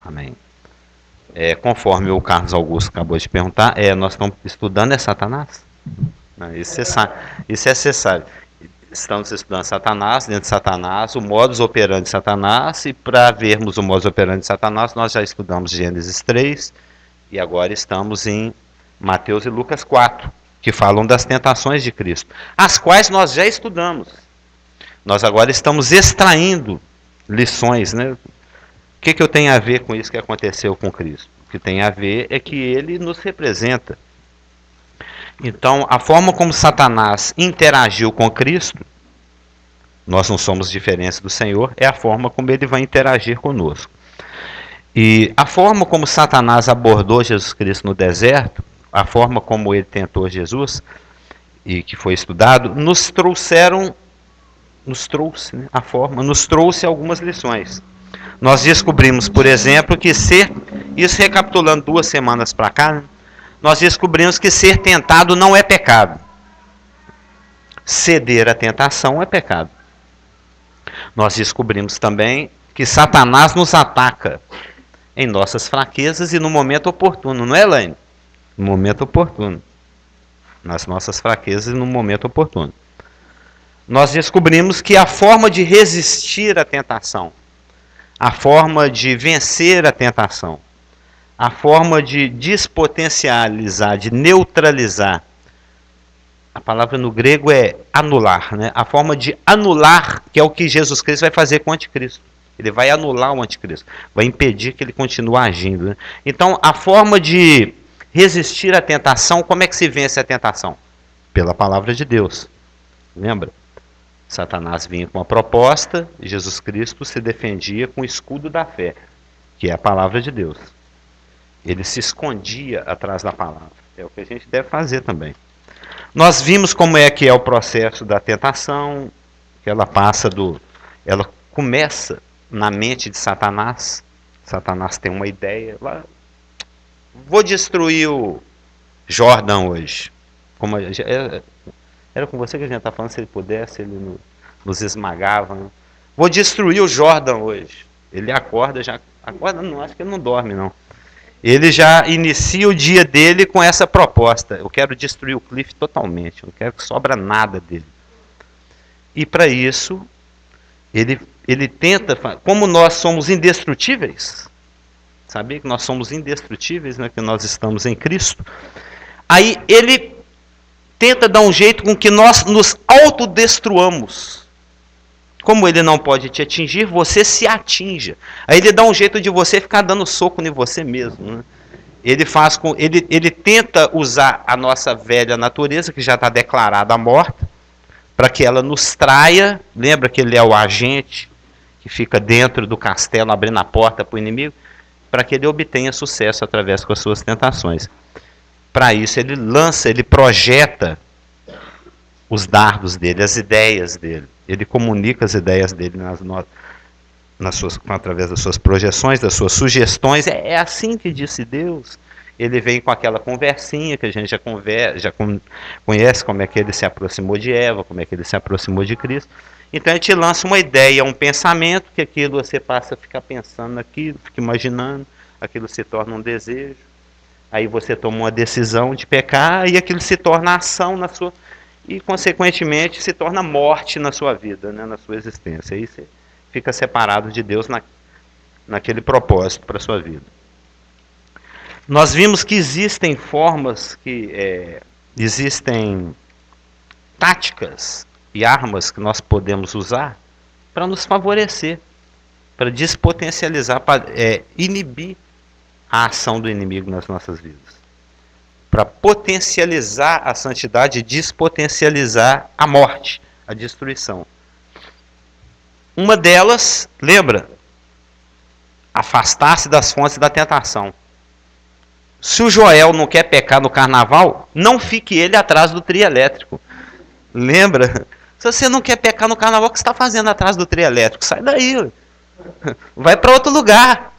Amém. Conforme o Carlos Augusto acabou de perguntar, nós estamos estudando Satanás? Não, isso você sabe. Estamos estudando Satanás, dentro de Satanás, o modus operandi de Satanás, e para vermos o modus operandi de Satanás, nós já estudamos Gênesis 3, e agora estamos em Mateus e Lucas 4, que falam das tentações de Cristo, as quais nós já estudamos. Nós agora estamos extraindo lições, né? O que eu tenho a ver com isso que aconteceu com Cristo? O que tem a ver é que ele nos representa. Então, a forma como Satanás interagiu com Cristo, nós não somos diferentes do Senhor, é a forma como ele vai interagir conosco. E a forma como Satanás abordou Jesus Cristo no deserto, a forma como ele tentou Jesus, e que foi estudado, nos trouxe algumas lições. Nós descobrimos, por exemplo, que isso recapitulando 2 semanas para cá, né? Nós descobrimos que ser tentado não é pecado. Ceder à tentação é pecado. Nós descobrimos também que Satanás nos ataca em nossas fraquezas e no momento oportuno, não é, Elaine? No momento oportuno. Nas nossas fraquezas e no momento oportuno. Nós descobrimos que a forma de resistir à tentação, a forma de vencer a tentação, a forma de despotencializar, de neutralizar, a palavra no grego é anular, né? A forma de anular, que é o que Jesus Cristo vai fazer com o anticristo. Ele vai anular o anticristo, vai impedir que ele continue agindo, né? Então, a forma de resistir à tentação, como é que se vence a tentação? Pela palavra de Deus. Lembra? Satanás vinha com uma proposta, e Jesus Cristo se defendia com o escudo da fé, que é a palavra de Deus. Ele se escondia atrás da palavra. É o que a gente deve fazer também. Nós vimos como é que é o processo da tentação, que ela começa na mente de Satanás. Satanás tem uma ideia. Vou destruir o Jordan hoje. Era com você que a gente está falando, se ele pudesse, ele nos esmagava. Né? Vou destruir o Jordan hoje. Ele acorda, não, acho que ele não dorme, não. Ele já inicia o dia dele com essa proposta. Eu quero destruir o Cliff totalmente. Eu não quero que sobra nada dele. E para isso, ele tenta... Como nós somos indestrutíveis, sabia que nós somos indestrutíveis, né, que nós estamos em Cristo, aí ele tenta dar um jeito com que nós nos autodestruamos. Como ele não pode te atingir, você se atinja. Aí ele dá um jeito de você ficar dando soco em você mesmo. Né? Ele tenta usar a nossa velha natureza, que já está declarada morta, para que ela nos traia. Lembra que ele é o agente que fica dentro do castelo, abrindo a porta para o inimigo? Para que ele obtenha sucesso através das suas tentações. Para isso ele projeta os dardos dele, as ideias dele. Ele comunica as ideias dele através das suas projeções, das suas sugestões. É assim que disse Deus. Ele vem com aquela conversinha que a gente já conhece, como é que ele se aproximou de Eva, como é que ele se aproximou de Cristo. Então ele te lança uma ideia, um pensamento, que aquilo você passa a ficar pensando naquilo, fica imaginando, aquilo se torna um desejo. Aí você toma uma decisão de pecar e aquilo se torna ação na sua... E, consequentemente, se torna morte na sua vida, né, na sua existência. Aí você fica separado de Deus naquele propósito para a sua vida. Nós vimos que existem formas, existem táticas e armas que nós podemos usar para nos favorecer, para despotencializar, para inibir a ação do inimigo nas nossas vidas. Para potencializar a santidade e despotencializar a morte, a destruição. Uma delas, lembra? Afastar-se das fontes da tentação. Se o Joel não quer pecar no carnaval, não fique ele atrás do trio elétrico. Lembra? Se você não quer pecar no carnaval, o que você está fazendo atrás do trio elétrico? Sai daí. Vai para outro lugar.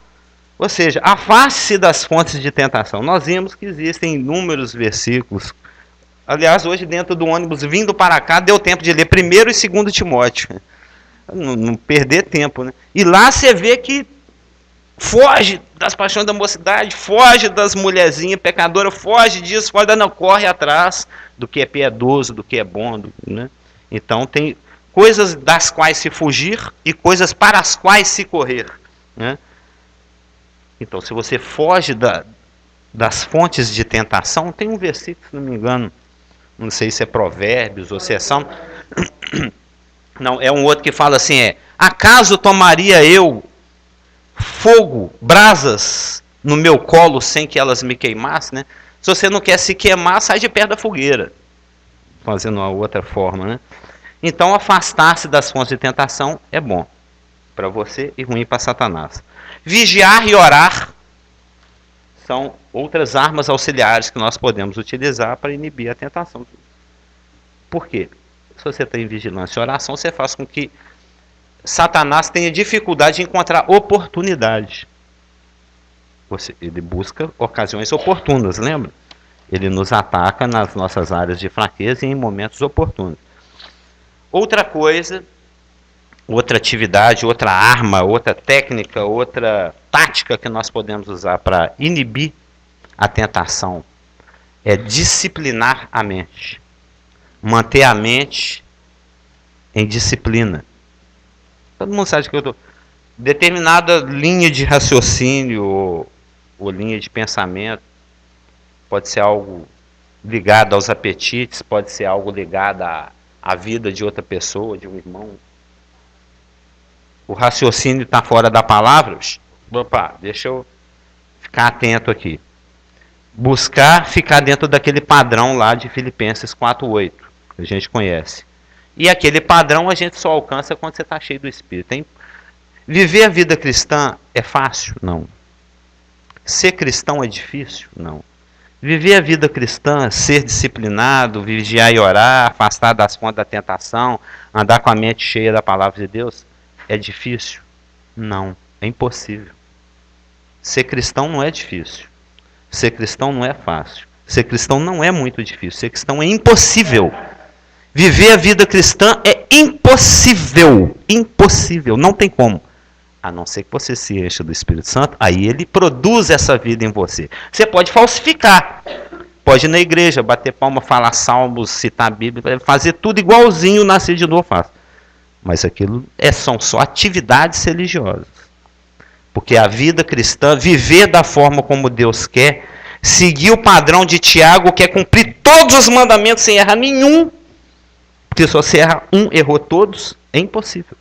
Ou seja, afaste-se das fontes de tentação. Nós vimos que existem inúmeros versículos. Aliás, hoje dentro do ônibus, vindo para cá, deu tempo de ler 1º e 2º Timóteo. Não perder tempo, né? E lá você vê que Foge das paixões da mocidade, foge das mulherzinhas pecadoras, foge disso, foge, não, corre atrás do que é piedoso, do que é bom. Né? Então tem coisas das quais se fugir e coisas para as quais se correr. Né? Então, se você foge das fontes de tentação, tem um versículo, se não me engano, não sei se é Provérbios ou se é Salmo, não, é um outro que fala assim, acaso tomaria eu fogo, brasas no meu colo sem que elas me queimassem, né? Se você não quer se queimar, sai de perto da fogueira, fazendo uma outra forma, né? Então, afastar-se das fontes de tentação é bom para você e ruim para Satanás. Vigiar e orar são outras armas auxiliares que nós podemos utilizar para inibir a tentação. Por quê? Se você tem vigilância e oração, você faz com que Satanás tenha dificuldade de encontrar oportunidade. Ele busca ocasiões oportunas, lembra? Ele nos ataca nas nossas áreas de fraqueza e em momentos oportunos. Outra coisa, outra atividade, outra arma, outra técnica, outra tática que nós podemos usar para inibir a tentação é disciplinar a mente. Manter a mente em disciplina. Todo mundo sabe que eu estou... Determinada linha de raciocínio ou linha de pensamento pode ser algo ligado aos apetites, pode ser algo ligado à vida de outra pessoa, de um irmão. O raciocínio está fora da palavra. Opa, deixa eu ficar atento aqui. Buscar ficar dentro daquele padrão lá de Filipenses 4:8, que a gente conhece. E aquele padrão a gente só alcança quando você está cheio do Espírito. Hein? Viver a vida cristã é fácil? Não. Ser cristão é difícil? Não. Viver a vida cristã, ser disciplinado, vigiar e orar, afastar das fontes da tentação, andar com a mente cheia da palavra de Deus, é difícil? Não. É impossível. Ser cristão não é difícil. Ser cristão não é fácil. Ser cristão não é muito difícil. Ser cristão é impossível. Viver a vida cristã é impossível. Impossível. Não tem como. A não ser que você se encha do Espírito Santo, aí ele produz essa vida em você. Você pode falsificar. Pode ir na igreja, bater palma, falar salmos, citar a Bíblia, fazer tudo igualzinho o nascer de novo faz. Mas aquilo são só atividades religiosas. Porque a vida cristã, viver da forma como Deus quer, seguir o padrão de Tiago, que é cumprir todos os mandamentos sem errar nenhum, porque se você erra um, errou todos, é impossível.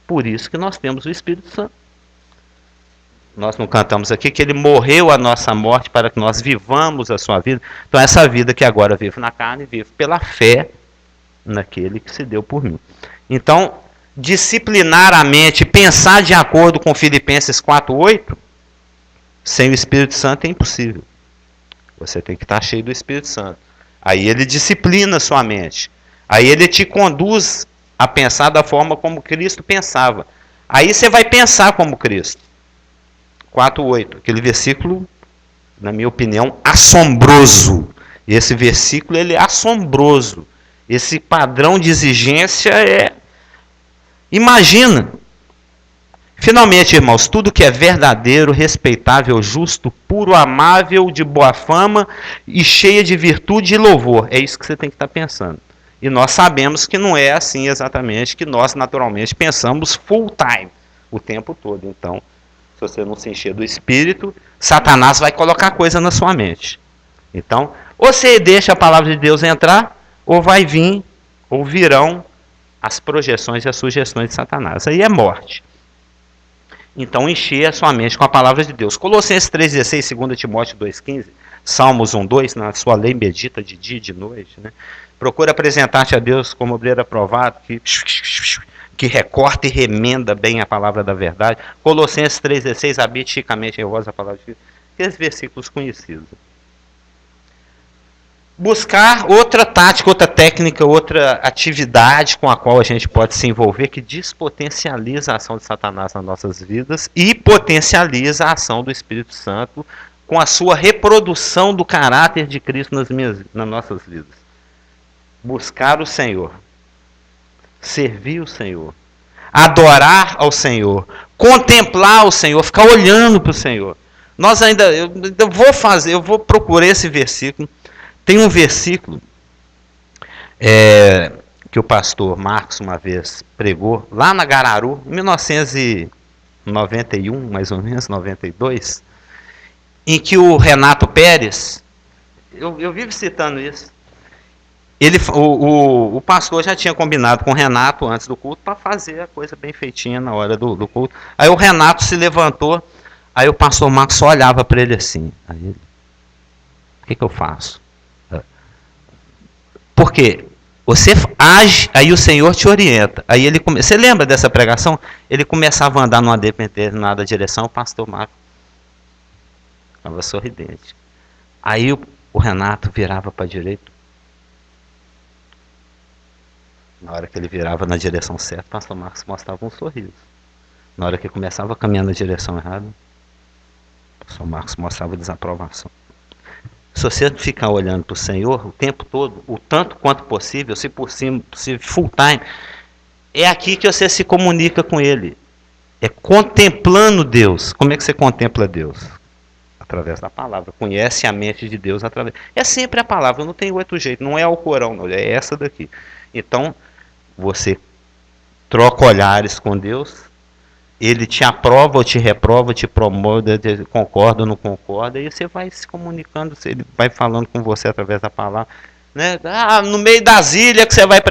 Por isso que nós temos o Espírito Santo. Nós não cantamos aqui que ele morreu a nossa morte para que nós vivamos a sua vida. Então essa vida que agora vivo na carne, vivo pela fé naquele que se deu por mim. Então, disciplinar a mente, pensar de acordo com Filipenses 4:8, sem o Espírito Santo é impossível. Você tem que estar cheio do Espírito Santo. Aí ele disciplina a sua mente. Aí ele te conduz a pensar da forma como Cristo pensava. Aí você vai pensar como Cristo. 4:8, aquele versículo, na minha opinião, assombroso. Esse versículo ele é assombroso. Esse padrão de exigência é... Imagina. Finalmente, irmãos, tudo que é verdadeiro, respeitável, justo, puro, amável, de boa fama e cheia de virtude e louvor. É isso que você tem que estar pensando. E nós sabemos que não é assim exatamente, que nós naturalmente pensamos full time, o tempo todo. Então, se você não se encher do Espírito, Satanás vai colocar coisa na sua mente. Então, ou você deixa a palavra de Deus entrar, ou vai vir, ou virão as projeções e as sugestões de Satanás. Aí é morte. Então, encher a sua mente com a palavra de Deus. Colossenses 3,16, 2 Timóteo 2,15, Salmos 1,2, na sua lei medita de dia e de noite, né? Procura apresentar-te a Deus como obreiro aprovado, que recorta e remenda bem a palavra da verdade. Colossenses 3,16, habite chicamente em vós a palavra de Deus. Aqueles versículos conhecidos. Buscar outra tática, outra técnica, outra atividade com a qual a gente pode se envolver, que despotencializa a ação de Satanás nas nossas vidas e potencializa a ação do Espírito Santo com a sua reprodução do caráter de Cristo nas nossas vidas. Buscar o Senhor, servir o Senhor, adorar ao Senhor, contemplar o Senhor, ficar olhando para o Senhor. Nós ainda, eu vou procurar esse versículo. Tem um versículo que o pastor Marcos uma vez pregou, lá na Gararu, em 1991, mais ou menos, 92, em que o Renato Pérez, eu vivo citando isso, o pastor já tinha combinado com o Renato antes do culto para fazer a coisa bem feitinha na hora do culto. Aí o Renato se levantou, aí o pastor Marcos só olhava para ele assim. Aí ele, o que eu faço? Por quê? Você age, aí o Senhor te orienta. Aí ele você lembra dessa pregação? Ele começava a andar numa determinada direção, o pastor Marcos estava sorridente. Aí o Renato virava para a direita. Na hora que ele virava na direção certa, o pastor Marcos mostrava um sorriso. Na hora que começava a caminhar na direção errada, o pastor Marcos mostrava desaprovação. Se você ficar olhando para o Senhor o tempo todo, o tanto quanto possível, se possível, full time, é aqui que você se comunica com Ele. É contemplando Deus. Como é que você contempla Deus? Através da palavra. Conhece a mente de Deus através. É sempre a palavra, não tem outro jeito. Não é o Corão, não, é essa daqui. Então, você troca olhares com Deus, Ele te aprova ou te reprova, te promove, concorda ou não concorda, e você vai se comunicando, Ele vai falando com você através da palavra. Né? Ah, no meio das ilhas que você vai...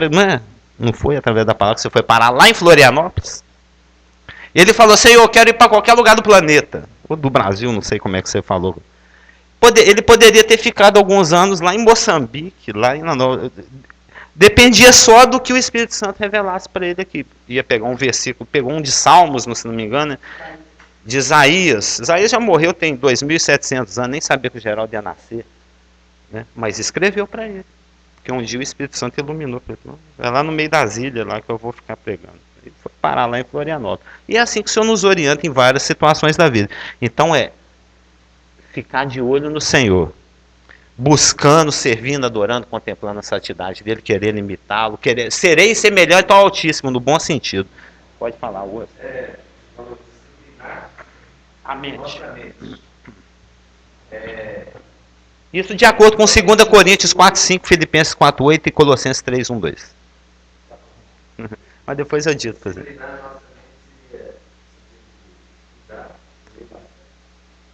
Não foi através da palavra que você foi parar lá em Florianópolis? Ele falou, Senhor, eu quero ir para qualquer lugar do planeta. Ou do Brasil, não sei como é que você falou. Ele poderia ter ficado alguns anos lá em Moçambique, lá em... Dependia só do que o Espírito Santo revelasse para ele aqui. Ia pegar um versículo, pegou um de Salmos, se não me engano, né? De Isaías. Isaías já morreu, tem 2.700 anos, nem sabia que o Geraldo ia nascer. Né? Mas escreveu para ele. Porque um dia o Espírito Santo iluminou. É lá no meio das ilhas lá que eu vou ficar pregando. Ele foi parar lá em Florianópolis. E é assim que o Senhor nos orienta em várias situações da vida. Então ficar de olho no Senhor. Buscando, servindo, adorando, contemplando a santidade dele, querendo imitá-lo, serei semelhante ao Altíssimo, no bom sentido. Pode falar o outro. A mente. Isso de acordo com 2 Coríntios 4:5, Filipenses 4:8 e Colossenses 3:1-2. Mas depois eu dito para você.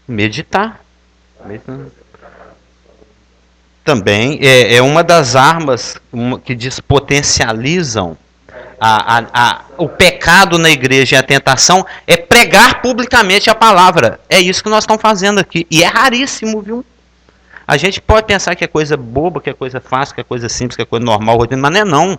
Meditar. Também é uma das armas que despotencializam o pecado na igreja e a tentação, é pregar publicamente a palavra. É isso que nós estamos fazendo aqui. E é raríssimo, viu? A gente pode pensar que é coisa boba, que é coisa fácil, que é coisa simples, que é coisa normal, mas não é não.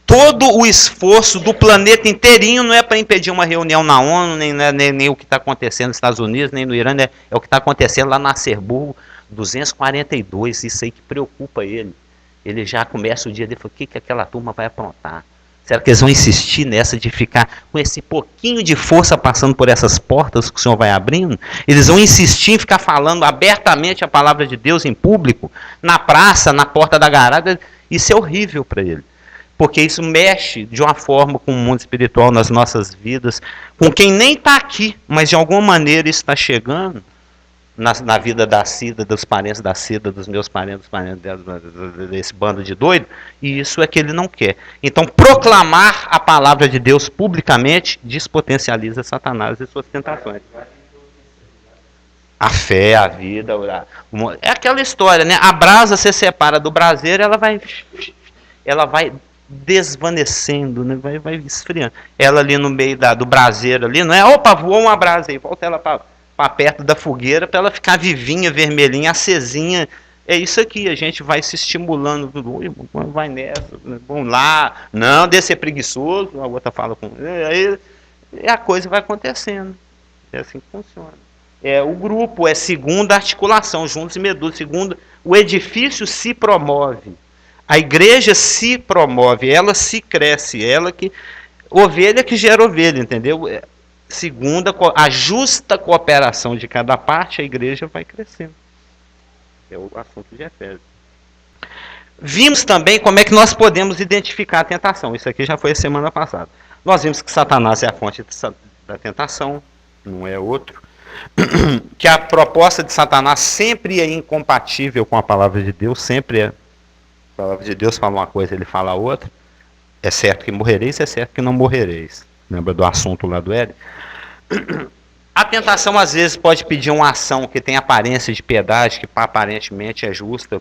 Todo o esforço do planeta inteirinho não é para impedir uma reunião na ONU, nem o que está acontecendo nos Estados Unidos, nem no Irã, é o que está acontecendo lá na Acerburgo 242, isso aí que preocupa ele. Ele já começa o dia dele e fala, o que aquela turma vai aprontar? Será que eles vão insistir nessa de ficar com esse pouquinho de força passando por essas portas que o Senhor vai abrindo? Eles vão insistir em ficar falando abertamente a palavra de Deus em público, na praça, na porta da garagem? Isso é horrível para ele. Porque isso mexe de uma forma com o mundo espiritual nas nossas vidas, com quem nem está aqui, mas de alguma maneira isso está chegando na vida da Cida, dos parentes da Cida, dos meus parentes, dos parentes desse bando de doido, e isso é que ele não quer. Então, proclamar a palavra de Deus publicamente despotencializa Satanás e suas tentações. A fé, a vida, é aquela história, né? A brasa se separa do braseiro, ela vai desvanecendo, né? vai esfriando. Ela ali no meio do braseiro ali, não é? Opa, voou uma brasa aí, volta ela para perto da fogueira para ela ficar vivinha, vermelhinha, acesinha. É isso aqui, a gente vai se estimulando, vai nessa, vamos lá, não, deixa ser preguiçoso, a outra fala com... Aí a coisa vai acontecendo. É assim que funciona. O grupo é segunda articulação, juntos e medusa, segundo, o edifício se promove. A igreja se promove, ela se cresce, ela que... Ovelha que gera ovelha, entendeu? Segunda, a justa cooperação de cada parte, a igreja vai crescendo. É o assunto de Efésios. Vimos também como é que nós podemos identificar a tentação. Isso aqui já foi a semana passada. Nós vimos que Satanás é a fonte da tentação, não é outro. Que a proposta de Satanás sempre é incompatível com a palavra de Deus, sempre é. A palavra de Deus fala uma coisa, ele fala outra. É certo que morrereis, é certo que não morrereis. Lembra do assunto lá do Éden? A tentação às vezes pode pedir uma ação que tem aparência de piedade, que aparentemente é justa,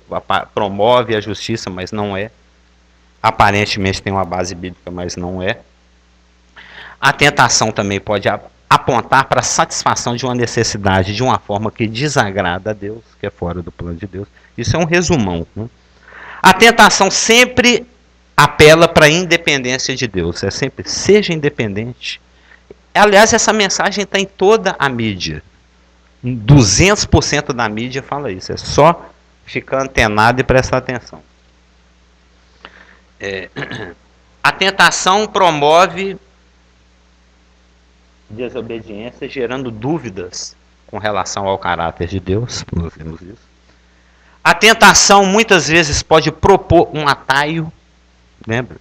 promove a justiça, mas não é. Aparentemente tem uma base bíblica, mas não é. A tentação também pode apontar para a satisfação de uma necessidade de uma forma que desagrada a Deus, que é fora do plano de Deus. Isso é um resumão. Né? A tentação sempre apela para a independência de Deus. É sempre, seja independente. Aliás, essa mensagem está em toda a mídia. 200% da mídia fala isso. É só ficar antenado e prestar atenção. A tentação promove desobediência, gerando dúvidas com relação ao caráter de Deus. Nós vimos isso. A tentação muitas vezes pode propor um atalho, lembra?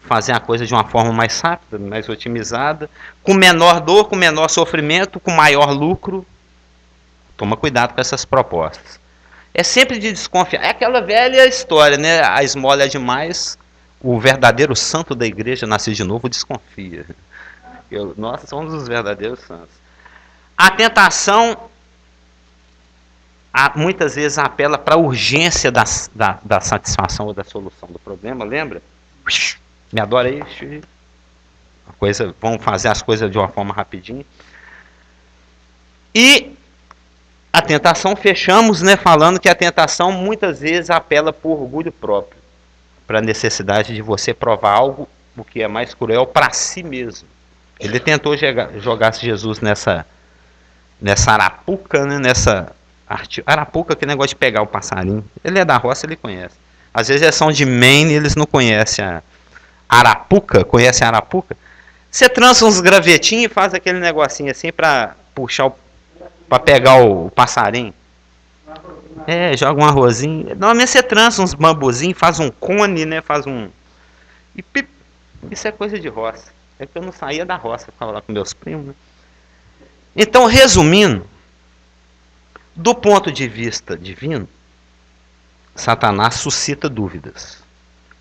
Fazer a coisa de uma forma mais rápida, mais otimizada, com menor dor, com menor sofrimento, com maior lucro. Toma cuidado com essas propostas. É sempre de desconfiar. É aquela velha história, né? A esmola é demais, o verdadeiro santo da igreja nasce de novo, desconfia. Nós somos os verdadeiros santos. A tentação muitas vezes apela para a urgência da satisfação ou da solução do problema, lembra? Me adora aí, vamos fazer as coisas de uma forma rapidinho. E a tentação, fechamos, né, falando que a tentação muitas vezes apela por orgulho próprio, para a necessidade de você provar algo, o que é mais cruel, para si mesmo. Ele tentou jogar Jesus nessa arapuca, né, arapuca, que negócio de pegar o passarinho. Ele é da roça, ele conhece. Às vezes eles são de Maine e eles não conhecem a arapuca. Conhecem a arapuca? Você trança uns gravetinhos e faz aquele negocinho assim para puxar, para pegar o passarinho. Joga um arrozinho. Normalmente você trança uns bambuzinhos, faz um cone, né? Faz um... E pip, isso é coisa de roça. É que eu não saía da roça, ficava lá com meus primos. Né? Então, resumindo, do ponto de vista divino, Satanás suscita dúvidas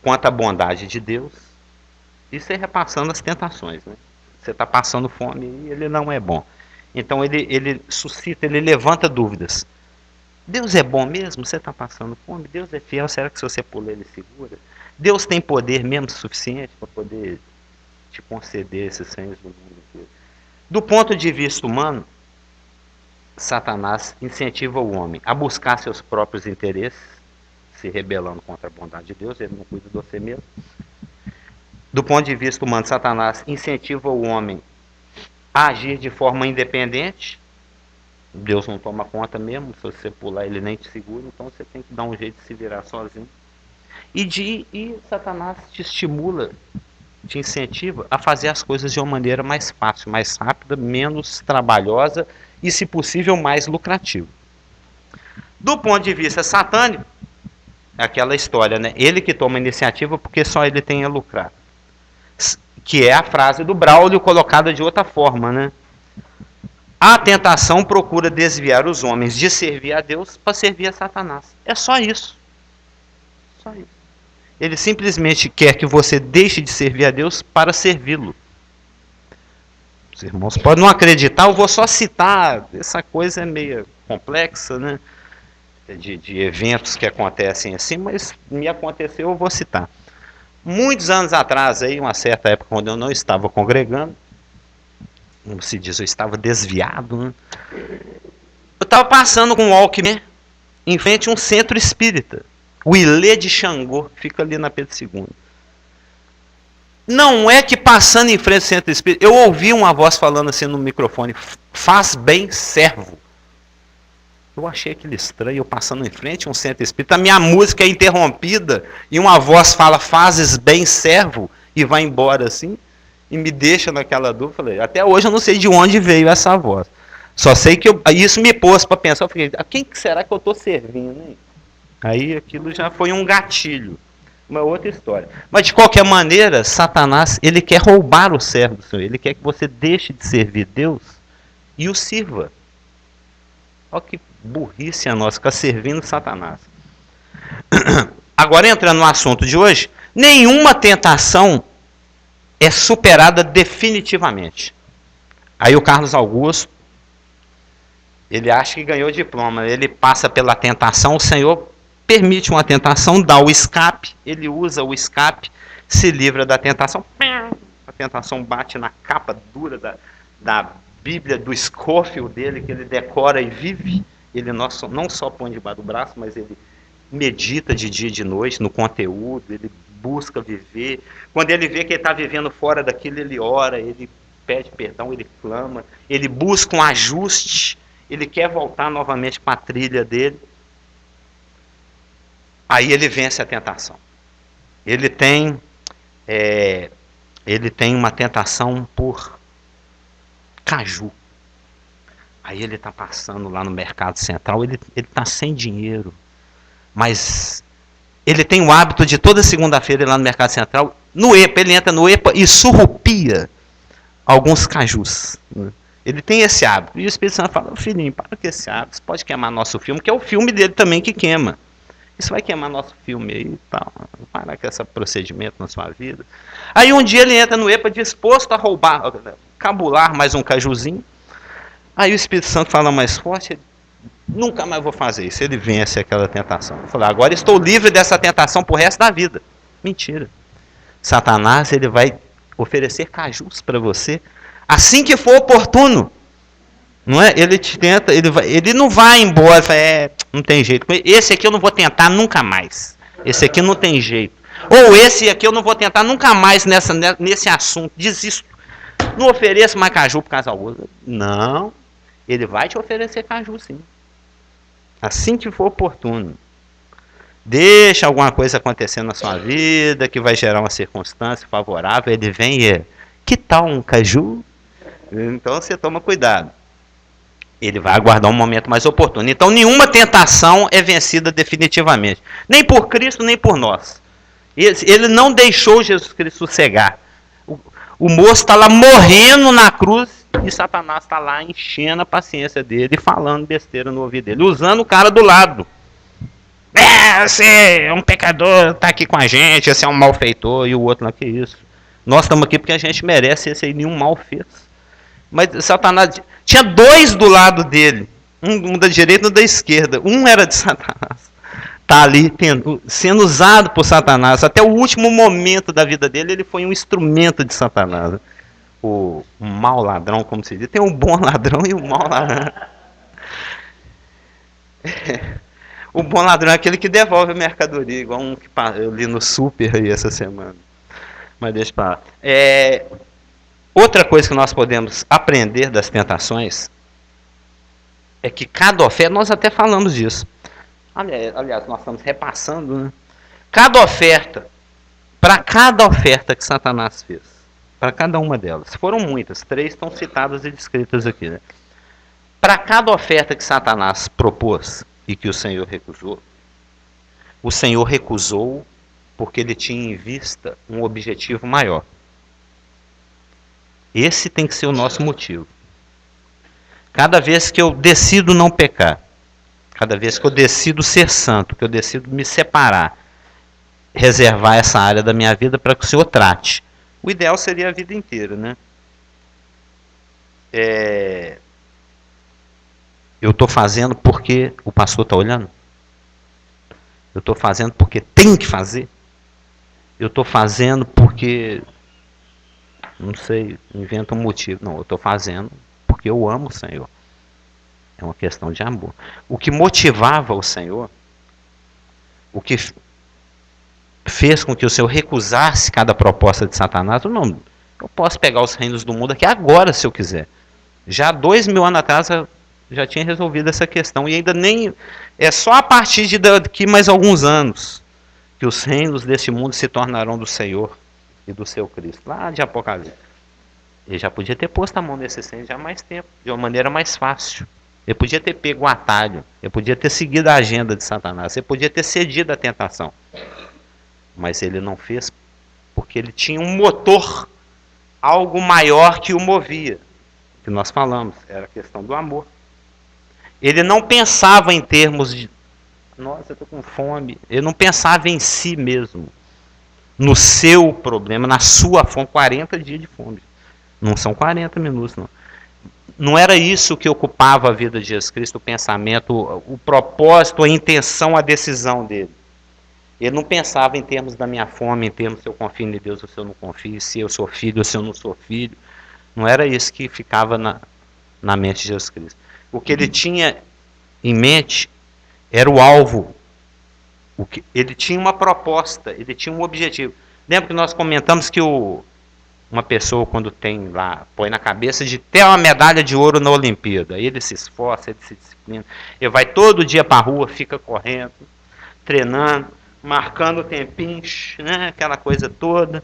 quanto à bondade de Deus. Isso é repassando as tentações. Né? Você está passando fome e ele não é bom. Então ele suscita, ele levanta dúvidas. Deus é bom mesmo? Você está passando fome? Deus é fiel? Será que se você pular ele segura? Deus tem poder mesmo suficiente para poder te conceder esses sonhos do mundo inteiro? Do ponto de vista humano, Satanás incentiva o homem a buscar seus próprios interesses, se rebelando contra a bondade de Deus. Ele não cuida de você mesmo. Do ponto de vista humano, Satanás incentiva o homem a agir de forma independente. Deus não toma conta mesmo, se você pular ele nem te segura, então você tem que dar um jeito de se virar sozinho. E Satanás te estimula, te incentiva a fazer as coisas de uma maneira mais fácil, mais rápida, menos trabalhosa e, se possível, mais lucrativa. Do ponto de vista satânico, é aquela história, né? Ele que toma a iniciativa porque só ele tem a lucrar. Que é a frase do Braulio colocada de outra forma, né? A tentação procura desviar os homens de servir a Deus para servir a Satanás. É só isso. Só isso. Ele simplesmente quer que você deixe de servir a Deus para servi-lo. Os irmãos podem não acreditar, eu vou só citar. Essa coisa é meio complexa, né? De eventos que acontecem assim, mas me aconteceu, eu vou citar. Muitos anos atrás, aí, uma certa época, quando eu não estava congregando, como se diz, eu estava desviado, né? Eu estava passando com um Walkman em frente a um centro espírita, o Ilê de Xangô, fica ali na Pedro II. Não é que passando em frente ao centro espírita, eu ouvi uma voz falando assim no microfone: faz bem, servo. Eu achei aquilo estranho, eu passando em frente a um centro espírita, a minha música é interrompida e uma voz fala: fazes bem, servo, e vai embora assim, e me deixa naquela dúvida. Falei, até hoje eu não sei de onde veio essa voz. Só sei que isso me pôs para pensar. Eu falei, a quem será que eu estou servindo? Hein? Aí aquilo já foi um gatilho. uma outra história. Mas de qualquer maneira, Satanás, ele quer roubar o servo do Senhor. Ele quer que você deixe de servir Deus e o sirva. Olha que burrice a nossa, ficar servindo Satanás. Agora, entrando no assunto de hoje, nenhuma tentação é superada definitivamente. Aí o Carlos Augusto, ele acha que ganhou diploma, ele passa pela tentação, o Senhor permite uma tentação, dá o escape, ele usa o escape, se livra da tentação, a tentação bate na capa dura da Bíblia, do Scofield dele, que ele decora e vive, ele não só põe debaixo do braço, mas ele medita de dia e de noite no conteúdo, ele busca viver, quando ele vê que ele está vivendo fora daquilo, ele ora, ele pede perdão, ele clama, ele busca um ajuste, ele quer voltar novamente para a trilha dele. Aí ele vence a tentação. Ele tem uma tentação por caju. Aí ele está passando lá no Mercado Central, ele está sem dinheiro, mas ele tem o hábito de toda segunda-feira ir lá no Mercado Central, no EPA, ele entra no EPA e surrupia alguns cajus. Ele tem esse hábito. E o Espírito Santo fala, filhinho, para com esse hábito, você pode queimar nosso filme, que é o filme dele também que queima. Isso vai queimar nosso filme aí e tal. Para com esse procedimento na sua vida. Aí um dia ele entra no EPA disposto a roubar, cabular mais um cajuzinho. Aí o Espírito Santo fala mais forte, nunca mais vou fazer isso. Ele vence aquela tentação. Ele fala, agora estou livre dessa tentação pro resto da vida. Mentira. Satanás, ele vai oferecer cajus para você assim que for oportuno. Não é? Ele te tenta, ele não vai embora, não tem jeito. Esse aqui eu não vou tentar nunca mais. Esse aqui não tem jeito. Ou esse aqui eu não vou tentar nunca mais nesse assunto. Desisto. Não ofereço mais caju para casal outro. Não. Ele vai te oferecer caju, sim. Assim que for oportuno. Deixa alguma coisa acontecer na sua vida que vai gerar uma circunstância favorável. Ele vem e que tal um caju? Então você toma cuidado. Ele vai aguardar um momento mais oportuno. Então nenhuma tentação é vencida definitivamente. Nem por Cristo, nem por nós. Ele não deixou Jesus Cristo sossegar. O moço está lá morrendo na cruz e Satanás está lá enchendo a paciência dele e falando besteira no ouvido dele. Usando o cara do lado. Você é um pecador, está aqui com a gente, você é um malfeitor. E o outro lá, que isso? Nós estamos aqui porque a gente merece, esse aí nenhum mal fez. Mas Satanás tinha dois do lado dele, um da direita e um da esquerda. Um era de Satanás. Está ali sendo usado por Satanás. Até o último momento da vida dele, ele foi um instrumento de Satanás. O mau ladrão, como se diz. Tem um bom ladrão e um mau ladrão. O bom ladrão é aquele que devolve a mercadoria, igual um que eu li no Super aí essa semana. Mas deixa para lá. Outra coisa que nós podemos aprender das tentações é que cada oferta, nós até falamos disso. Aliás, nós estamos repassando, né? Para cada oferta que Satanás fez, para cada uma delas, foram muitas, 3 estão citadas e descritas aqui, né? Para cada oferta que Satanás propôs e que o Senhor recusou porque ele tinha em vista um objetivo maior. Esse tem que ser o nosso motivo. Cada vez que eu decido não pecar, cada vez que eu decido ser santo, que eu decido me separar, reservar essa área da minha vida para que o Senhor trate. O ideal seria a vida inteira, né? Eu estou fazendo porque o pastor está olhando? Eu estou fazendo porque tem que fazer? Eu estou fazendo porque... não sei, inventa um motivo. Não, eu estou fazendo porque eu amo o Senhor. É uma questão de amor. O que motivava o Senhor, o que fez com que o Senhor recusasse cada proposta de Satanás, não, eu posso pegar os reinos do mundo aqui agora, se eu quiser. Já 2000 anos atrás eu já tinha resolvido essa questão, e ainda nem... é só a partir de daqui mais alguns anos que os reinos desse mundo se tornarão do Senhor e do seu Cristo, lá de Apocalipse. Ele já podia ter posto a mão nesse reino já há mais tempo, de uma maneira mais fácil. Ele podia ter pego o atalho, ele podia ter seguido a agenda de Satanás, ele podia ter cedido à tentação. Mas ele não fez porque ele tinha um motor, algo maior que o movia. Que nós falamos, era a questão do amor. Ele não pensava em termos de, nossa, eu estou com fome. Ele não pensava em si mesmo, no seu problema, na sua fome. 40 dias de fome. Não são 40 minutos, não. Não era isso que ocupava a vida de Jesus Cristo, o pensamento, o propósito, a intenção, a decisão dele. Ele não pensava em termos da minha fome, em termos se eu confio em Deus ou se eu não confio, se eu sou filho ou se eu não sou filho. Não era isso que ficava na mente de Jesus Cristo. O que ele tinha em mente era o alvo. Ele tinha uma proposta, ele tinha um objetivo. Lembra que nós comentamos que uma pessoa, quando tem lá, põe na cabeça de ter uma medalha de ouro na Olimpíada. Aí ele se esforça, ele se disciplina. Ele vai todo dia para a rua, fica correndo, treinando, marcando tempinhos, né, aquela coisa toda.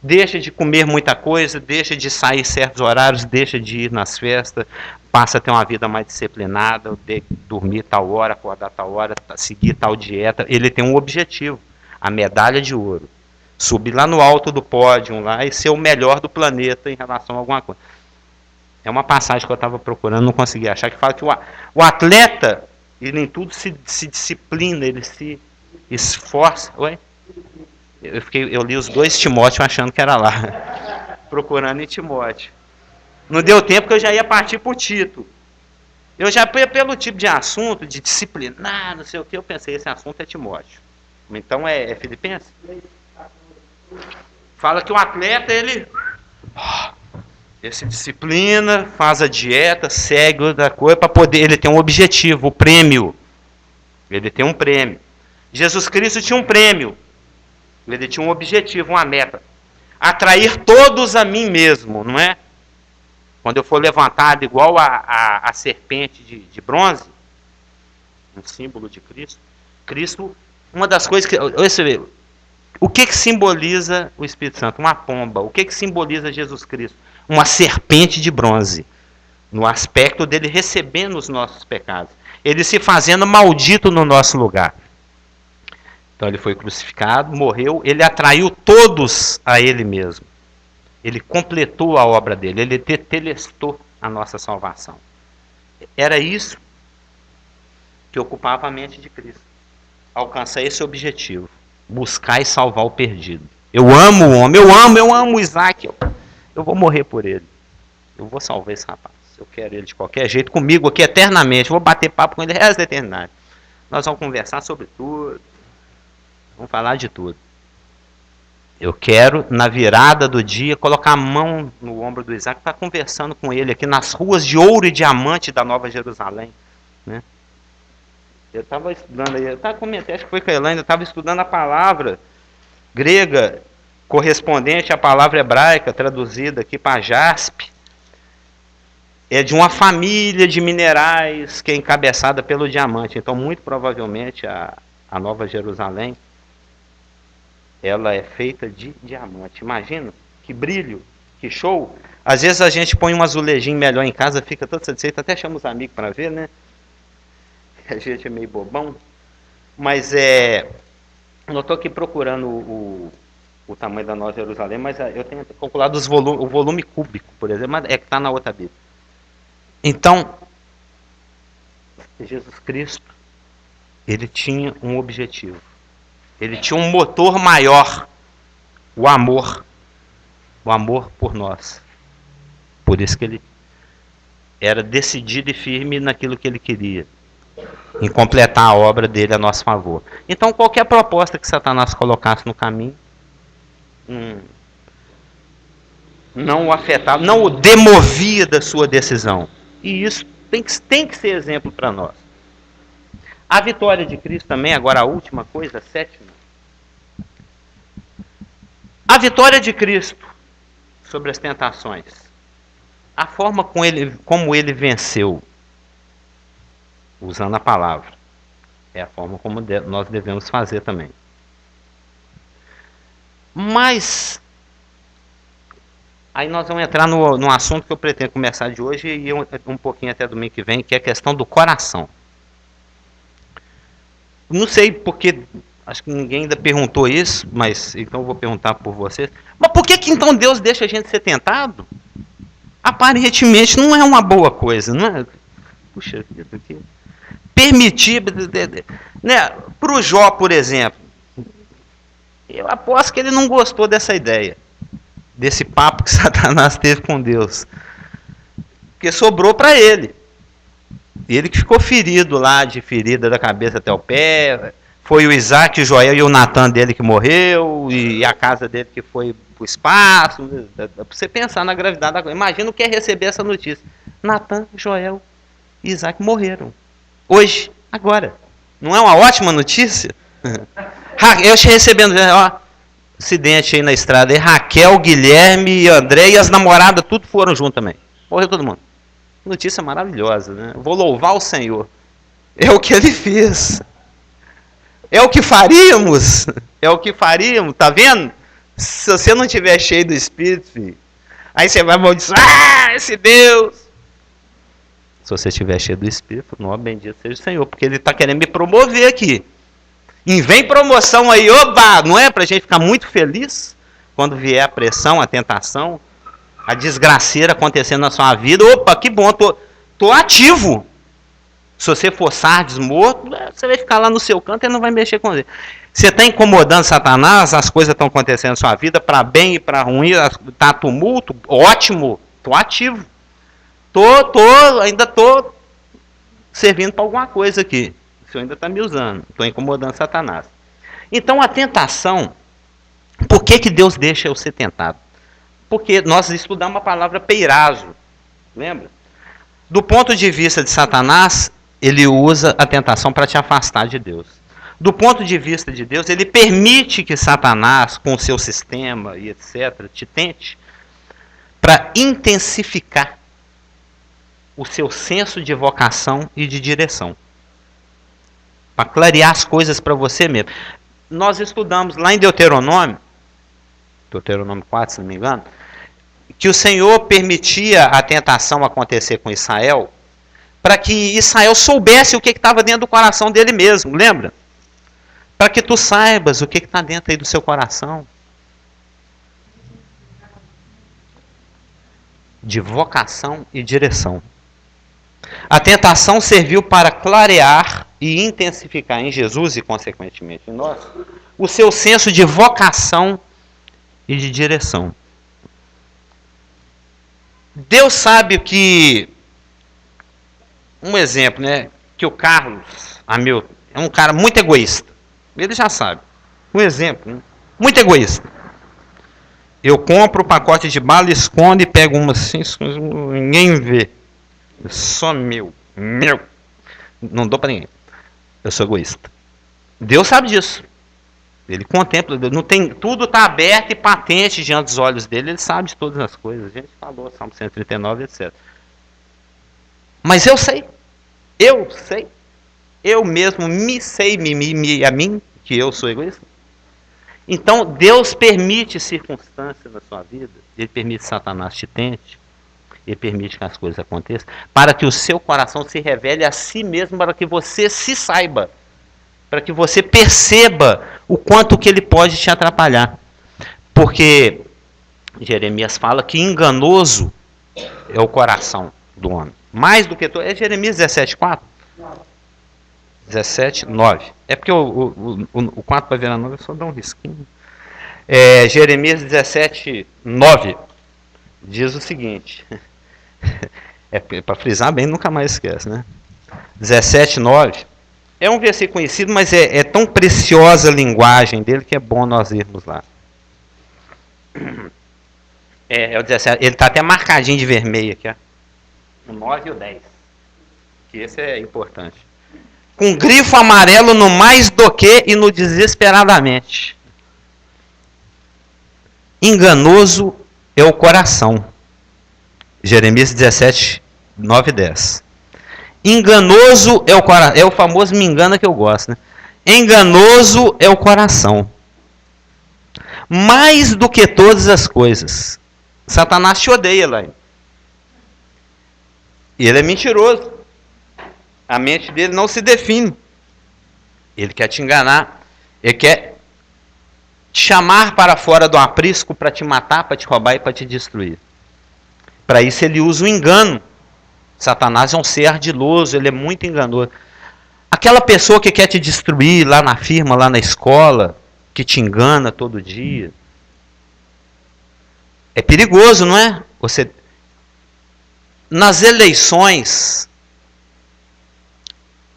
Deixa de comer muita coisa, deixa de sair certos horários, deixa de ir nas festas, passa a ter uma vida mais disciplinada, de dormir tal hora, acordar tal hora, seguir tal dieta. Ele tem um objetivo, a medalha de ouro. Subir lá no alto do pódio lá e ser o melhor do planeta em relação a alguma coisa. É uma passagem que eu estava procurando, não consegui achar, que fala que o atleta, ele em tudo se disciplina, ele se esforça. Oi? Eu li os 2 Timóteo achando que era lá. Procurando em Timóteo. Não deu tempo que eu já ia partir para o Tito. Eu já, pelo tipo de assunto, de disciplinar, não sei o que, eu pensei, esse assunto é Timóteo. Então é Filipenses? Fala que o atleta, ele se disciplina, faz a dieta, segue outra coisa, para poder, ele tem um objetivo, o prêmio. Ele tem um prêmio. Jesus Cristo tinha um prêmio. Ele tinha um objetivo, uma meta. Atrair todos a mim mesmo, não é? Quando eu for levantado igual a serpente de bronze, um símbolo de Cristo. Cristo, uma das coisas que... Você vê, o que simboliza o Espírito Santo? Uma pomba. O que simboliza Jesus Cristo? Uma serpente de bronze. No aspecto dele recebendo os nossos pecados. Ele se fazendo maldito no nosso lugar. Então ele foi crucificado, morreu, ele atraiu todos a ele mesmo. Ele completou a obra dele, ele tetelestou a nossa salvação. Era isso que ocupava a mente de Cristo. Alcançar esse objetivo. Buscar e salvar o perdido. Eu amo o homem, eu amo o Isaac. Eu vou morrer por ele. Eu vou salvar esse rapaz. Eu quero ele de qualquer jeito, comigo aqui eternamente. Eu vou bater papo com ele o resto da eternidade. Nós vamos conversar sobre tudo. Vamos falar de tudo. Eu quero, na virada do dia, colocar a mão no ombro do Isaac para estar conversando com ele aqui nas ruas de ouro e diamante da Nova Jerusalém. Né? Eu estava estudando aí, eu estava comentando, acho que foi com a Elaine, eu estava estudando a palavra grega correspondente à palavra hebraica, traduzida aqui para jaspe. É de uma família de minerais que é encabeçada pelo diamante. Então, muito provavelmente, a Nova Jerusalém, ela é feita de diamante. Imagina, que brilho, que show. Às vezes a gente põe um azulejinho melhor em casa, fica todo satisfeito, até chama os amigos para ver, né? A gente é meio bobão. Mas eu não estou aqui procurando o tamanho da Nova Jerusalém, mas eu tenho calculado o volume cúbico, por exemplo, mas é que está na outra Bíblia. Então, Jesus Cristo, ele tinha um objetivo. Ele tinha um motor maior, o amor por nós. Por isso que ele era decidido e firme naquilo que ele queria, em completar a obra dele a nosso favor. Então, qualquer proposta que Satanás colocasse no caminho, não o afetava, não o demovia da sua decisão. E isso tem que ser exemplo para nós. A vitória de Cristo também, agora a última coisa, a 7ª. A vitória de Cristo sobre as tentações. A forma como ele venceu, usando a palavra, é a forma como nós devemos fazer também. Mas, aí nós vamos entrar no assunto que eu pretendo começar de hoje e um pouquinho até domingo que vem, que é a questão do coração. Não sei porque Acho que ninguém ainda perguntou isso, mas então eu vou perguntar por vocês. Mas por que então Deus deixa a gente ser tentado? Aparentemente não é uma boa coisa, não é? Puxa vida, aqui. Permitir, né? Para o Jó, por exemplo, eu aposto que ele não gostou dessa ideia, desse papo que Satanás teve com Deus, porque sobrou para ele. Ele que ficou ferido lá, de ferida da cabeça até o pé. Foi o Isaac, o Joel e o Natan dele que morreu, e a casa dele que foi para o espaço. Dá para você pensar na gravidade da coisa. Imagina o que é receber essa notícia. Natan, Joel e Isaac morreram. Hoje, agora. Não é uma ótima notícia? Eu recebendo, ó, acidente aí na estrada. E Raquel, Guilherme e André e as namoradas, tudo foram junto também. Morreu todo mundo. Notícia maravilhosa, né? Vou louvar o Senhor. É o que ele fez. É o que faríamos. É o que faríamos, tá vendo? Se você não estiver cheio do Espírito, filho, aí você vai amaldiçoar esse Deus. Se você estiver cheio do Espírito, não, bendito seja o Senhor, porque ele está querendo me promover aqui. E vem promoção aí, oba! Não é para a gente ficar muito feliz quando vier a pressão, a tentação, a desgraceira acontecendo na sua vida. Opa, que bom, tô ativo. Se você for sardes morto, você vai ficar lá no seu canto e não vai mexer com ele. Você está incomodando Satanás, as coisas estão acontecendo na sua vida, para bem e para ruim, está tumulto, ótimo, estou ativo. Ainda tô servindo para alguma coisa aqui. O Senhor ainda está me usando, estou incomodando Satanás. Então a tentação, por que Deus deixa eu ser tentado? Porque nós estudamos a palavra peirazo, lembra? Do ponto de vista de Satanás, ele usa a tentação para te afastar de Deus. Do ponto de vista de Deus, ele permite que Satanás, com o seu sistema e etc., te tente para intensificar o seu senso de vocação e de direção. Para clarear as coisas para você mesmo. Nós estudamos lá em Deuteronômio 4, se não me engano, que o Senhor permitia a tentação acontecer com Israel, para que Israel soubesse o que estava dentro do coração dele mesmo, lembra? Para que tu saibas o que está dentro aí do seu coração. De vocação e direção. A tentação serviu para clarear e intensificar em Jesus e, consequentemente, em nós, o seu senso de vocação e de direção. Deus sabe que, um exemplo, né, que o Carlos Hamilton é um cara muito egoísta. Ele já sabe. Um exemplo, né, muito egoísta. Eu compro o pacote de bala, escondo e pego uma assim, ninguém vê. Só meu. Não dou para ninguém. Eu sou egoísta. Deus sabe disso. Ele contempla, não tem, tudo está aberto e patente diante dos olhos dele, ele sabe de todas as coisas. A gente falou, Salmo 139, etc. Mas eu sei, eu mesmo me sei a mim, que eu sou egoísta. Então, Deus permite circunstâncias na sua vida, ele permite que Satanás te tente, ele permite que as coisas aconteçam, para que o seu coração se revele a si mesmo, para que você se saiba, para que você perceba o quanto que ele pode te atrapalhar. Porque Jeremias fala que enganoso é o coração do homem. Mais do que todo. É Jeremias 17:4? 17:9. É porque o 4 para virar 9 eu só dá um risquinho. Jeremias 17:9 diz o seguinte. É para frisar bem, nunca mais esquece, né? 17:9. É um versículo conhecido, mas é tão preciosa a linguagem dele que é bom nós irmos lá. É o 17. Ele está até marcadinho de vermelho aqui, ó. O 9 e o 10. Que esse é importante. Com grifo amarelo no mais do que e no desesperadamente. Enganoso é o coração. Jeremias 17:9 e 10. Enganoso é o coração. É o famoso me engana que eu gosto, né? Enganoso é o coração. Mais do que todas as coisas. Satanás te odeia, lá. E ele é mentiroso. A mente dele não se define. Ele quer te enganar. Ele quer te chamar para fora do aprisco para te matar, para te roubar e para te destruir. Para isso ele usa o engano. Satanás é um ser ardiloso, ele é muito enganoso. Aquela pessoa que quer te destruir lá na firma, lá na escola, que te engana todo dia. É perigoso, não é? Você... Nas eleições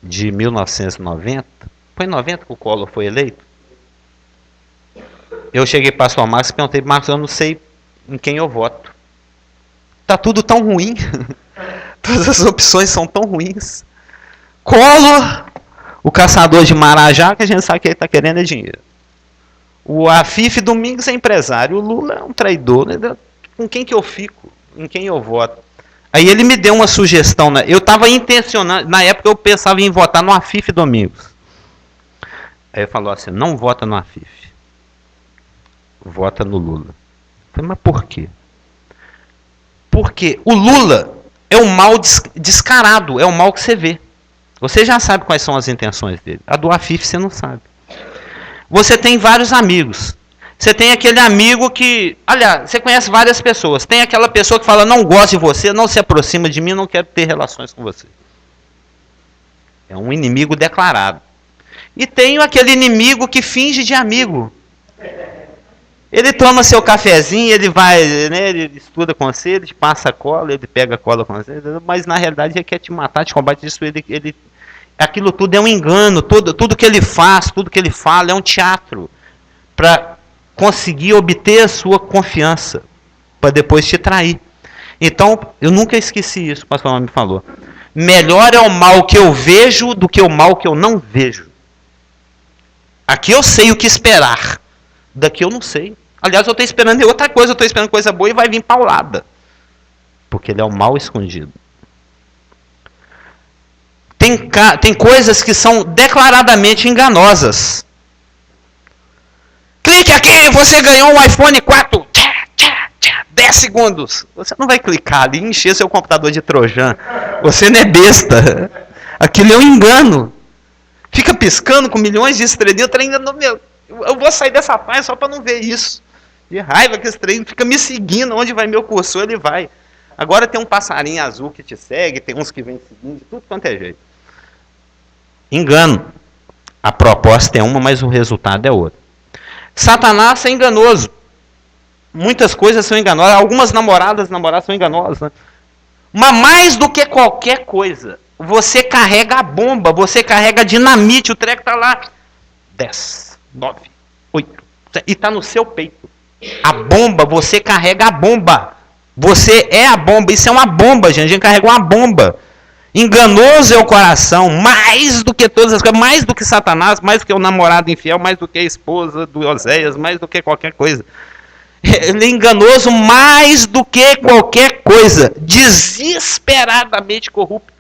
de 1990, foi em 90 que o Collor foi eleito? Eu cheguei para o pastor Marcos e perguntei, Marcos, eu não sei em quem eu voto. Tá tudo tão ruim. Todas as opções são tão ruins. Collor, o caçador de Marajá, que a gente sabe que ele está querendo é dinheiro. O Afif Domingos é empresário. O Lula é um traidor. Com quem que eu fico? Em quem eu voto? Aí ele me deu uma sugestão. Né? Eu estava intencionando. Na época eu pensava em votar no Afif Domingos. Aí ele falou assim, não vota no Afif. Vota no Lula. Eu falei, mas por quê? Porque o Lula é um mal descarado, é um mal que você vê. Você já sabe quais são as intenções dele. A do Afif você não sabe. Você tem vários amigos. Você tem aquele amigo que... Aliás, você conhece várias pessoas. Tem aquela pessoa que fala, não gosto de você, não se aproxima de mim, não quero ter relações com você. É um inimigo declarado. E tem aquele inimigo que finge de amigo. Ele toma seu cafezinho, ele vai, né, ele estuda com você, ele te passa a cola, ele pega a cola com você, mas na realidade ele quer te matar, te roubar, te destruir. Aquilo tudo é um engano, tudo que ele faz, tudo que ele fala é um teatro para conseguir obter a sua confiança, para depois te trair. Então, eu nunca esqueci isso, o pastor me falou. Melhor é o mal que eu vejo do que o mal que eu não vejo. Aqui eu sei o que esperar. Daqui eu não sei. Aliás, eu estou esperando outra coisa, eu estou esperando coisa boa e vai vir paulada. Porque ele é o mal escondido. Tem coisas que são declaradamente enganosas. Clique aqui, você ganhou um iPhone 4. 10 segundos. Você não vai clicar ali e encher seu computador de trojan. Você não é besta. Aquilo é um engano. Fica piscando com milhões de estrelinhas, treinando meu. Eu vou sair dessa página só para não ver isso. De raiva que esse trem fica me seguindo. Onde vai meu cursor, ele vai. Agora tem um passarinho azul que te segue, tem uns que vêm seguindo, de tudo quanto é jeito. Engano. A proposta é uma, mas o resultado é outra. Satanás é enganoso. Muitas coisas são enganosas. Algumas namorados são enganosas. Né? Mas mais do que qualquer coisa, você carrega a bomba, você carrega a dinamite, o treco está lá. 10, 9, 8, 7, e está no seu peito. A bomba, você carrega a bomba. Você é a bomba. Isso é uma bomba, gente. A gente carrega uma bomba. Enganoso é o coração, mais do que todas as coisas, mais do que Satanás, mais do que o namorado infiel, mais do que a esposa do Oséias, mais do que qualquer coisa. Ele é enganoso mais do que qualquer coisa, desesperadamente corrupto.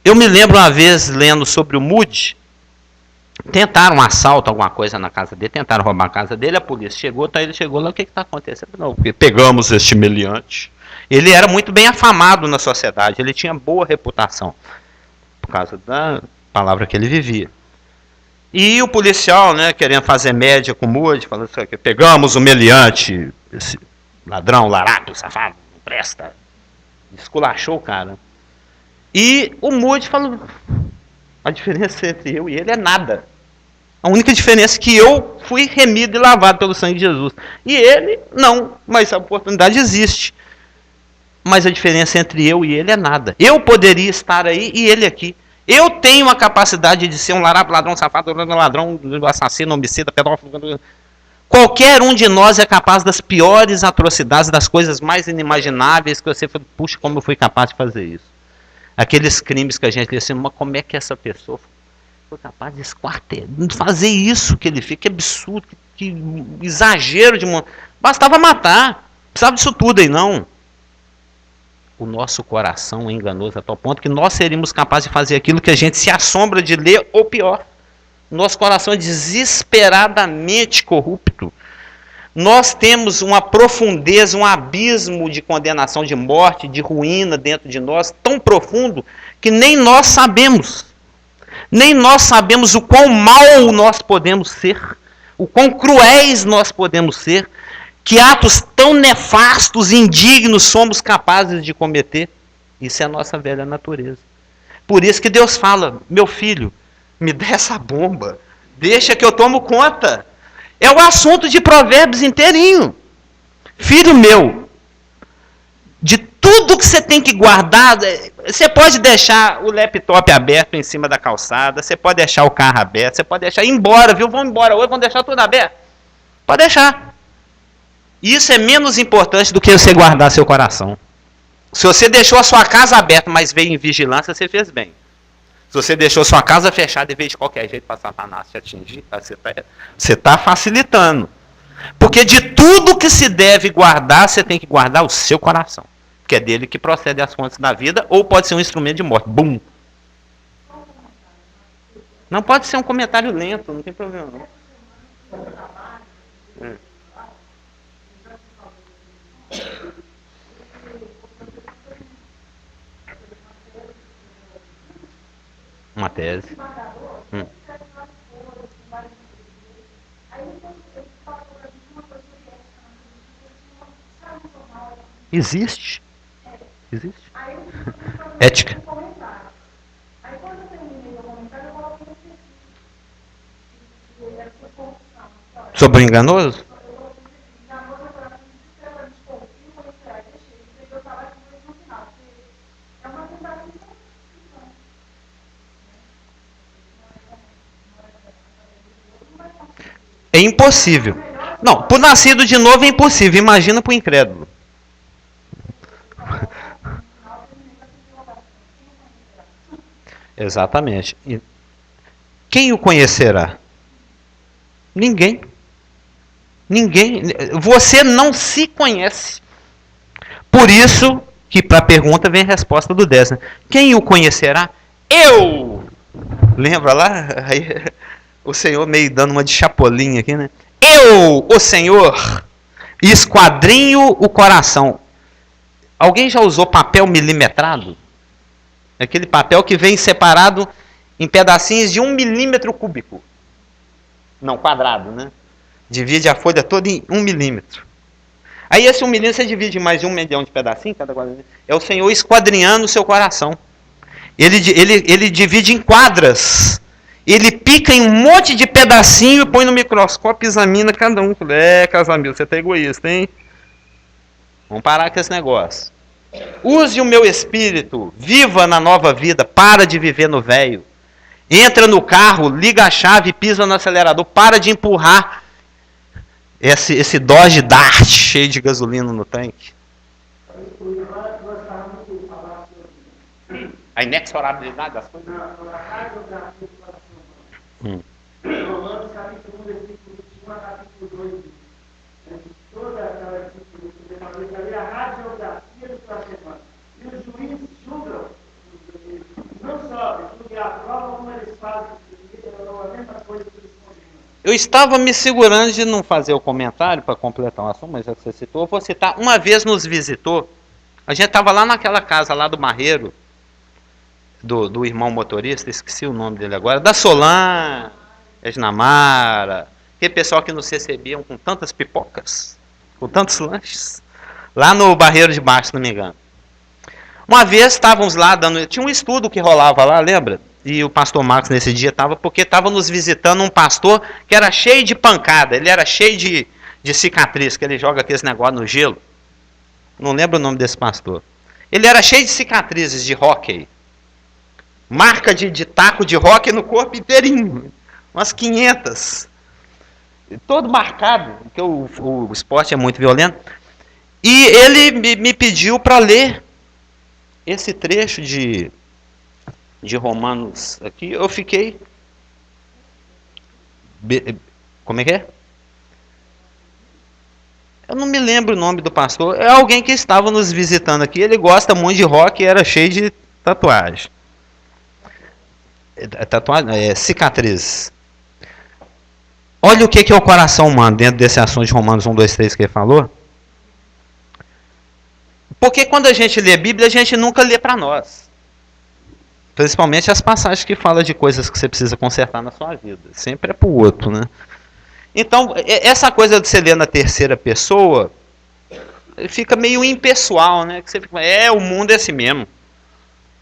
Eu me lembro uma vez, lendo sobre o Moody, tentaram um assalto, alguma coisa na casa dele, tentaram roubar a casa dele, a polícia chegou, então ele chegou lá, o que está acontecendo? Não, porque pegamos este meliante. Ele era muito bem afamado na sociedade, ele tinha boa reputação, por causa da palavra que ele vivia. E o policial, né, querendo fazer média com o Moody, falando assim, pegamos o meliante, esse ladrão, larato, safado, não presta. Esculachou o cara. E o Moody falou, a diferença entre eu e ele é nada. A única diferença é que eu fui remido e lavado pelo sangue de Jesus. E ele, não, mas a oportunidade existe. Mas a diferença entre eu e ele é nada. Eu poderia estar aí e ele aqui. Eu tenho a capacidade de ser um ladrão, safado, ladrão, assassino, homicida, pedófilo. Qualquer um de nós é capaz das piores atrocidades, das coisas mais inimagináveis que você fala, puxa, como eu fui capaz de fazer isso. Aqueles crimes que a gente diz assim, mas como é que essa pessoa foi capaz de fazer isso que ele fez? Que absurdo, que exagero de... Bastava matar, precisava disso tudo aí, não. O nosso coração é enganoso a tal ponto que nós seríamos capazes de fazer aquilo que a gente se assombra de ler, ou pior. Nosso coração é desesperadamente corrupto. Nós temos uma profundeza, um abismo de condenação de morte, de ruína dentro de nós, tão profundo, que nem nós sabemos. Nem nós sabemos o quão mal nós podemos ser, o quão cruéis nós podemos ser, que atos tão nefastos e indignos somos capazes de cometer. Isso é a nossa velha natureza. Por isso que Deus fala, meu filho, me dê essa bomba, deixa que eu tomo conta. É o assunto de Provérbios inteirinho. Filho meu, de tudo que você tem que guardar, você pode deixar o laptop aberto em cima da calçada, você pode deixar o carro aberto, você pode deixar ir embora, viu? Vamos embora hoje, vamos deixar tudo aberto. Pode deixar. Isso é menos importante do que você guardar seu coração. Se você deixou a sua casa aberta, mas veio em vigilância, você fez bem. Se você deixou sua casa fechada e veio de qualquer jeito para Satanás te atingir, você está facilitando. Porque de tudo que se deve guardar, você tem que guardar o seu coração. Que é dele que procede as fontes da vida, ou pode ser um instrumento de morte. Bum! Não pode ser um comentário lento, não tem problema não. Uma tese. Existe. Existe. Ética. Sobre o enganoso? É impossível. Não, para o nascido de novo é impossível. Imagina para o incrédulo. Exatamente. Quem o conhecerá? Ninguém. Ninguém. Você não se conhece. Por isso que para a pergunta vem a resposta do 10. Né? Quem o conhecerá? Eu! Lembra lá? Aí, o Senhor meio dando uma de chapolinha aqui, né? Eu, o Senhor, esquadrinho o coração. Alguém já usou papel milimetrado? Aquele papel que vem separado em pedacinhos de 1 milímetro cúbico. Não, quadrado, né? Divide a folha toda em 1 milímetro. Aí esse 1 milímetro você divide em mais de 1 milhão de pedacinhos, cada quadradinho. É o Senhor esquadrinhando o seu coração. Ele divide em quadras. Ele pica em um monte de pedacinho e põe no microscópio e examina cada um. Casamento, você tá egoísta, hein? Vamos parar com esse negócio. Use o meu espírito, viva na nova vida, para de viver no velho. Entra no carro, liga a chave, pisa no acelerador, para de empurrar esse Dodge Dart cheio de gasolina no tanque. A inexorabilidade das coisas. Romanos capítulo 1, versículo 21 a capítulo 2. Toda aquela a radiografia do sistema. E os juízes julgam, não só julgam a prova, como eles fazem a mesma coisa que eles condenam. Eu estava me segurando de não fazer o comentário para completar o assunto, mas já que você citou, eu vou citar. Uma vez nos visitou, a gente estava lá naquela casa lá do Marreiro, do irmão motorista, esqueci o nome dele agora, da Solan, Esnamara, aquele pessoal que nos recebiam com tantas pipocas, com tantos lanches, lá no Barreiro de Baixo, se não me engano. Uma vez estávamos lá, tinha um estudo que rolava lá, lembra? E o pastor Marcos nesse dia estava, porque estava nos visitando um pastor que era cheio de pancada, ele era cheio de cicatriz, que ele joga aqueles negócios no gelo. Não lembro o nome desse pastor. Ele era cheio de cicatrizes de hóquei. Marca de taco de hóquei no corpo inteirinho. Umas 500. Todo marcado, porque o esporte é muito violento. E ele me pediu para ler esse trecho de Romanos aqui. Eu fiquei... Como é que é? Eu não me lembro o nome do pastor. É alguém que estava nos visitando aqui. Ele gosta muito de rock e era cheio de tatuagem. Cicatrizes. Olha o que é o coração humano dentro desse assunto de Romanos 1, 2, 3 que ele falou. Porque quando a gente lê a Bíblia, a gente nunca lê para nós. Principalmente as passagens que falam de coisas que você precisa consertar na sua vida. Sempre é para o outro, né? Então, essa coisa de você ler na terceira pessoa fica meio impessoal, né? Que você fica, o mundo é assim mesmo.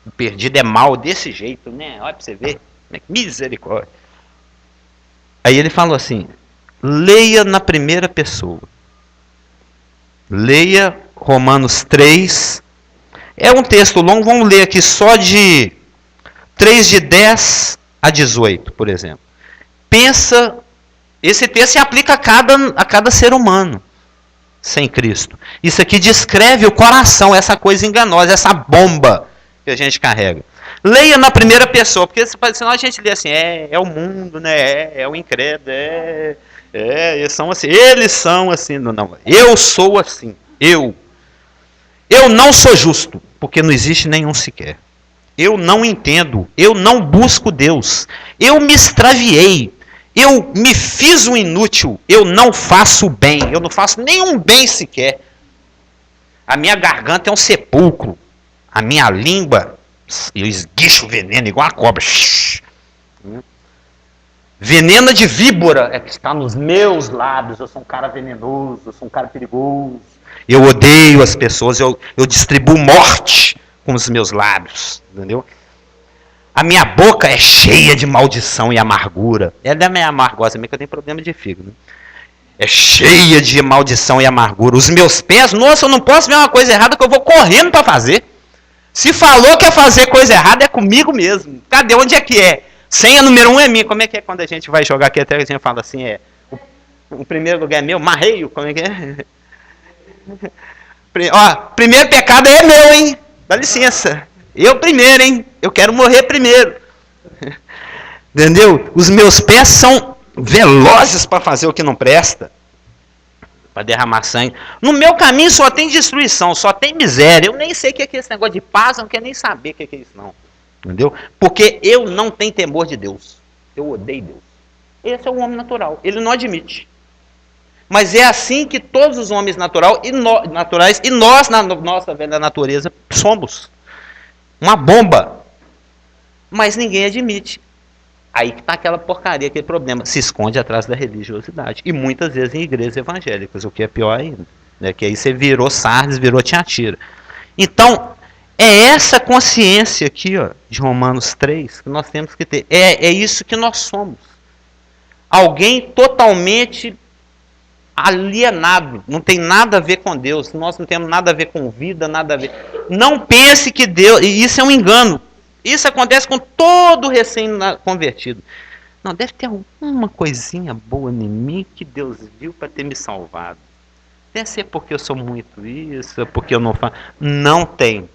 O perdido é mal desse jeito, né? Olha para você ver. Misericórdia. Aí ele falou assim, leia na primeira pessoa. Leia Romanos 3. É um texto longo, vamos ler aqui só de 3 de 10 a 18, por exemplo. Pensa, esse texto se aplica a cada ser humano sem Cristo. Isso aqui descreve o coração, essa coisa enganosa, essa bomba que a gente carrega. Leia na primeira pessoa, porque senão a gente lê assim, é o mundo, né? É o incrédulo, eles são assim, não, eu sou assim, eu não sou justo, porque não existe nenhum sequer. Eu não entendo, eu não busco Deus, eu me extraviei, eu me fiz um inútil, eu não faço bem, eu não faço nenhum bem sequer. A minha garganta é um sepulcro, a minha língua, eu esguicho veneno igual a cobra. Veneno de víbora é que está nos meus lábios, eu sou um cara venenoso, eu sou um cara perigoso. Eu odeio as pessoas, eu distribuo morte com os meus lábios, entendeu? A minha boca é cheia de maldição e amargura. Ela é meio amargosa, mesmo que eu tenho problema de fígado. Né? É cheia de maldição e amargura. Os meus pés, nossa, eu não posso ver uma coisa errada que eu vou correndo para fazer. Se falou que é fazer coisa errada, é comigo mesmo. Cadê? Onde é que é? Senha número 1 é minha. Como é que é quando a gente vai jogar aqui? Até a gente fala assim, o primeiro lugar é meu, marreio, como é que é? Ó, primeiro pecado é meu, hein? Dá licença. Eu primeiro, hein? Eu quero morrer primeiro. Entendeu? Os meus pés são velozes para fazer o que não presta. Para derramar sangue. No meu caminho só tem destruição, só tem miséria. Eu nem sei o que é esse negócio de paz, eu não quero nem saber o que é isso não. Entendeu? Porque eu não tenho temor de Deus. Eu odeio Deus. Esse é o homem natural. Ele não admite. Mas é assim que todos os homens naturais e nós, na nossa velha natureza, somos. Uma bomba. Mas ninguém admite. Aí que está aquela porcaria, aquele problema. Se esconde atrás da religiosidade. E muitas vezes em igrejas evangélicas, o que é pior ainda. Né? Que aí você virou Sardes, virou Tiatira. Então, é essa consciência aqui, ó, de Romanos 3, que nós temos que ter. É isso que nós somos. Alguém totalmente alienado, não tem nada a ver com Deus, nós não temos nada a ver com vida, nada a ver. Não pense que Deus, e isso é um engano, isso acontece com todo recém-convertido. Não, deve ter alguma coisinha boa em mim que Deus viu para ter me salvado. Deve ser porque eu sou muito isso, porque eu não faço. Não tem.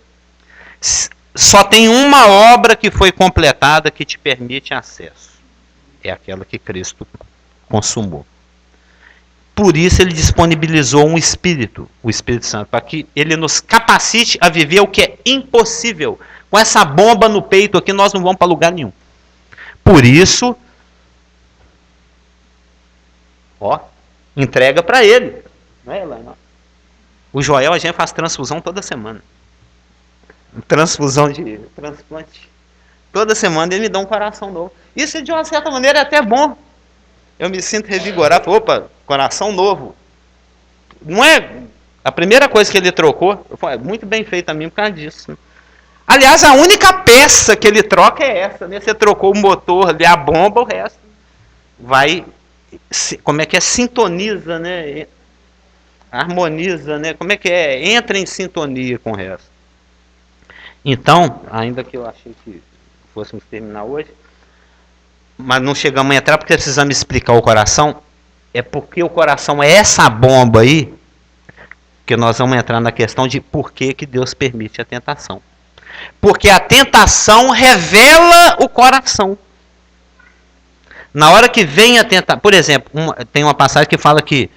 Só tem uma obra que foi completada que te permite acesso. É aquela que Cristo consumou. Por isso ele disponibilizou um Espírito, o Espírito Santo, para que ele nos capacite a viver o que é impossível. Com essa bomba no peito aqui, nós não vamos para lugar nenhum. Por isso, entrega para ele. Não é, Elaine? O Joel, a gente faz transfusão toda semana. Transfusão de transplante. Toda semana ele me dá um coração novo. Isso, de uma certa maneira, é até bom. Eu me sinto revigorado. Opa, coração novo. Não é a primeira coisa que ele trocou, foi muito bem feito a mim por causa disso. Aliás, a única peça que ele troca é essa, né? Você trocou o motor ali, a bomba, o resto vai, como é que é? Sintoniza, né? Harmoniza, né? Como é que é? Entra em sintonia com o resto. Então, ainda que eu achei que fôssemos terminar hoje, mas não chegamos a entrar porque precisamos explicar o coração. É porque o coração é essa bomba aí que nós vamos entrar na questão de por que Deus permite a tentação. Porque a tentação revela o coração. Na hora que vem a tentação, por exemplo, tem uma passagem que fala que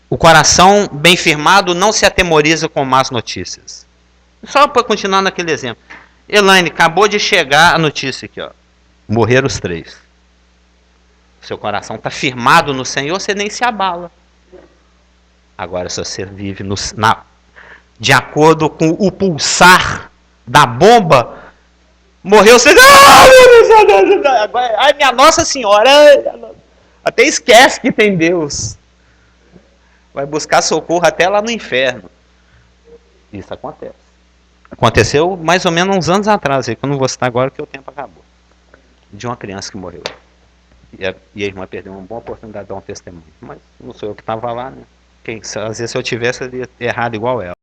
o coração bem firmado não se atemoriza com más notícias. Só para continuar naquele exemplo. Elaine, acabou de chegar a notícia aqui, ó. Morreram os 3. Seu coração está firmado no Senhor, você nem se abala. Agora, se você vive de acordo com o pulsar da bomba, Morreu, você. Ah, meu Deus, agora, ai, minha Nossa Senhora! Até esquece que tem Deus. Vai buscar socorro até lá no inferno. Isso acontece. Aconteceu mais ou menos uns anos atrás, que eu não vou citar agora porque o tempo acabou. De uma criança que morreu. E a irmã perdeu uma boa oportunidade de dar um testemunho. Mas não sou eu que estava lá, né? Às vezes se eu tivesse, eu ia errado igual ela.